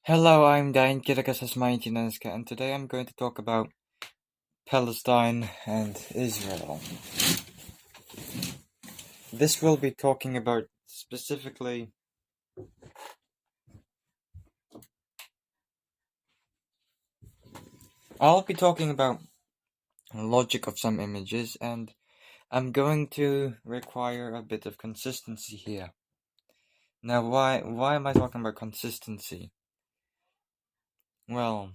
Hello, I'm Dain Kirikasas and today I'm going to talk about Palestine and Israel. This will be talking about specifically I'll be talking about logic of some images, and I'm going to require a bit of consistency here. Now why am I talking about consistency? Well,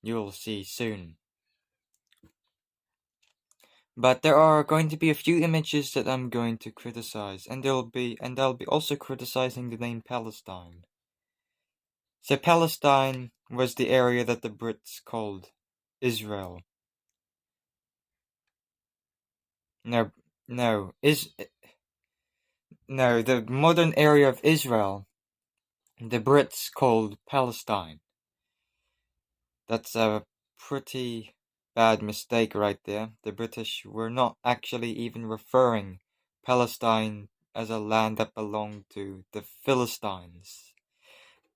you'll see soon. But there are going to be a few images that I'm going to criticize, and I'll be also criticizing the name Palestine. So Palestine was the area that the Brits called Israel. No, no, the modern area of Israel, the Brits called Palestine. That's a pretty bad mistake right there. The British were not actually even referring Palestine as a land that belonged to the Philistines.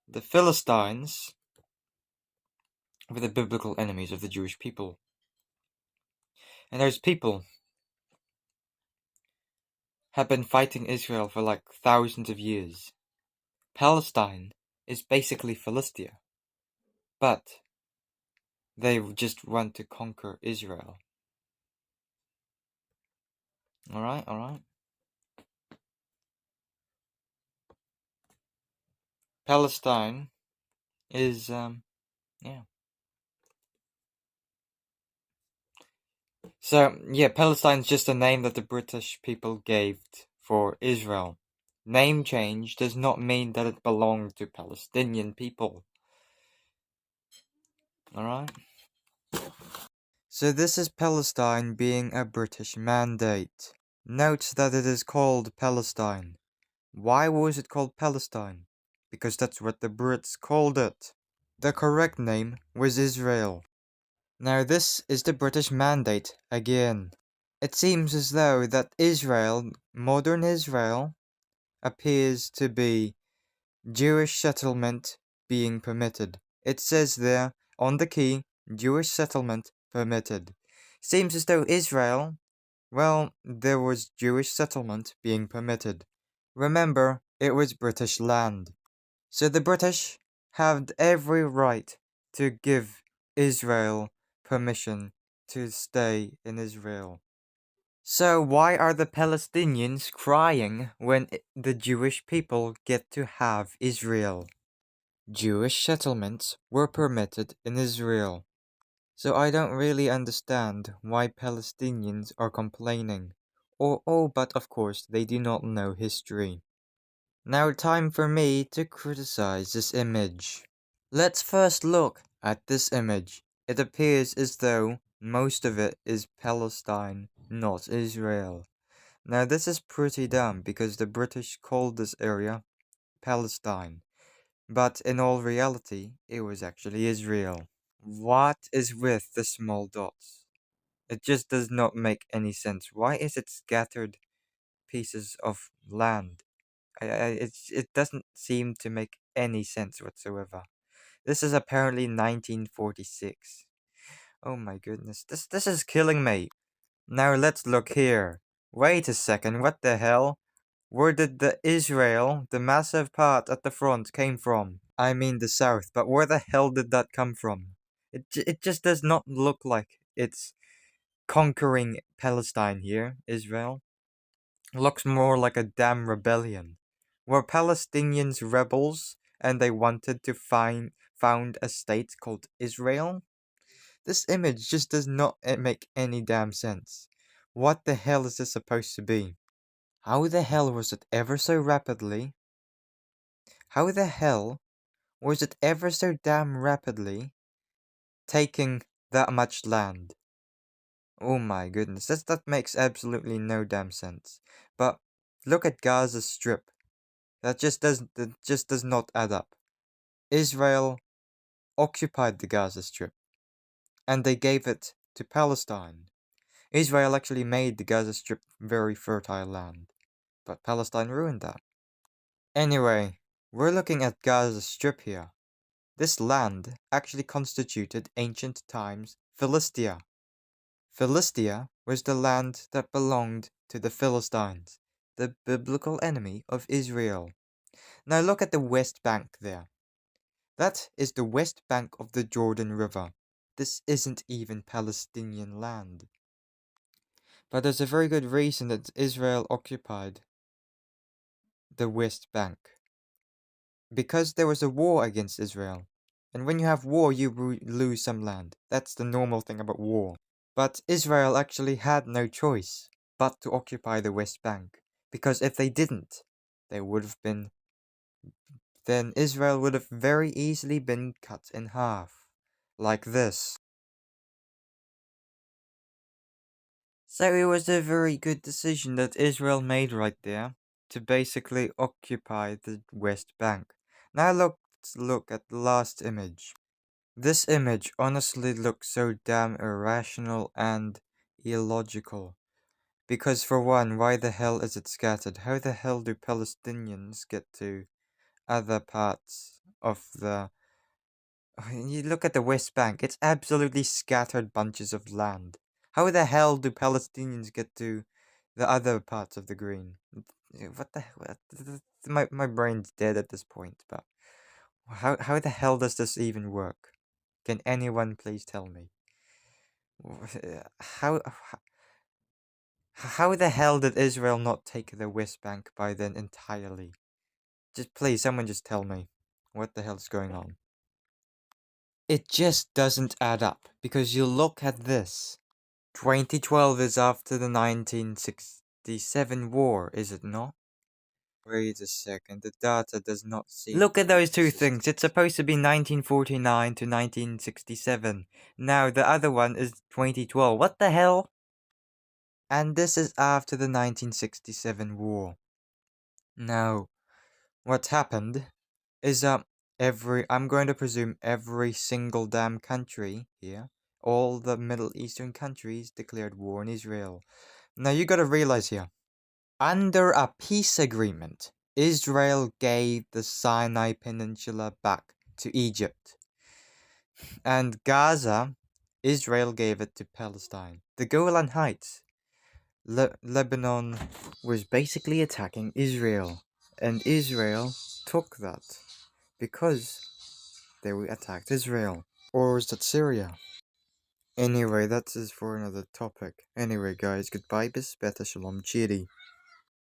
The Philistines were the biblical enemies of the Jewish people. And those people have been fighting Israel for like thousands of years. Palestine is basically Philistia, but they just want to conquer Israel. Alright. Palestine is, yeah. So, yeah, Palestine's just a name that the British people gave for Israel. Name change does not mean that it belonged to Palestinian people. Alright? So this is Palestine being a British mandate. Note that it is called Palestine. Why was it called Palestine? Because that's what the Brits called it. The correct name was Israel. Now this is the British mandate again. It seems as though that Israel, modern Israel, appears to be Jewish settlement being permitted. It says there on the key, Jewish settlement permitted. Seems as though Israel, well, there was Jewish settlement being permitted. Remember, it was British land. So the British had every right to give Israel permission to stay in Israel. So why are the Palestinians crying when the Jewish people get to have Israel? Jewish settlements were permitted in Israel. So I don't really understand why Palestinians are complaining. But of course they do not know history. Now time for me to criticize this image. Let's first look at this image. It appears as though most of it is Palestine, not Israel. Now this is pretty dumb because the British called this area Palestine, but in all reality it was actually Israel. What is with the small dots? It just does not make any sense. Why is it scattered pieces of land? It doesn't seem to make any sense whatsoever. This is apparently 1946. Oh my goodness, this is killing me. Now let's look here. Wait a second, what the hell? Where did the massive part at the front came from? I mean the south, but where the hell did that come from? It just does not look like it's conquering Palestine here, Israel. Looks more like a damn rebellion. Were Palestinians rebels and they wanted to found a state called Israel? This image just does not make any damn sense. What the hell is this supposed to be? How the hell was it ever so rapidly? How the hell was it ever so damn rapidly taking that much land? Oh my goodness, that makes absolutely no damn sense. But look at Gaza Strip. That just does not add up. Israel occupied the Gaza Strip, and they gave it to Palestine. Israel actually made the Gaza Strip very fertile land, but Palestine ruined that. Anyway, we're looking at Gaza Strip here. This land actually constituted ancient times Philistia. Philistia was the land that belonged to the Philistines, the biblical enemy of Israel. Now look at the West Bank there. That is the West Bank of the Jordan River. This isn't even Palestinian land. But there's a very good reason that Israel occupied the West Bank. Because there was a war against Israel. And when you have war, you lose some land. That's the normal thing about war. But Israel actually had no choice but to occupy the West Bank. Because if they didn't, they would have been. Then Israel would have very easily been cut in half. Like this. So it was a very good decision that Israel made right there to basically occupy the West Bank. Now let's look at the last image. This image honestly looks so damn irrational and illogical. Because for one, why the hell is it scattered? How the hell do Palestinians get to other parts of the... You look at the West Bank, it's absolutely scattered bunches of land. How the hell do Palestinians get to the other parts of the green? What the hell? My brain's dead at this point, but how the hell does this even work? Can anyone please tell me? How how the hell did Israel not take the West Bank by then entirely? Just please, someone just tell me. What the hell's going on? It just doesn't add up, because you look at this. 2012 is after the 1967 war, is it not? Wait a second, the data does not seem... Look at those two things, it's supposed to be 1949 to 1967. Now, the other one is 2012, what the hell? And this is after the 1967 war. Now, what happened is I'm going to presume every single damn country here, all the Middle Eastern countries declared war on Israel. Now you gotta realize here, under a peace agreement, Israel gave the Sinai Peninsula back to Egypt. And Gaza, Israel gave it to Palestine. The Golan Heights, Lebanon was basically attacking Israel. And Israel took that because they attacked Israel. Or was that Syria? Anyway, that is for another topic. Anyway, guys, goodbye, bis später, shalom, cheery.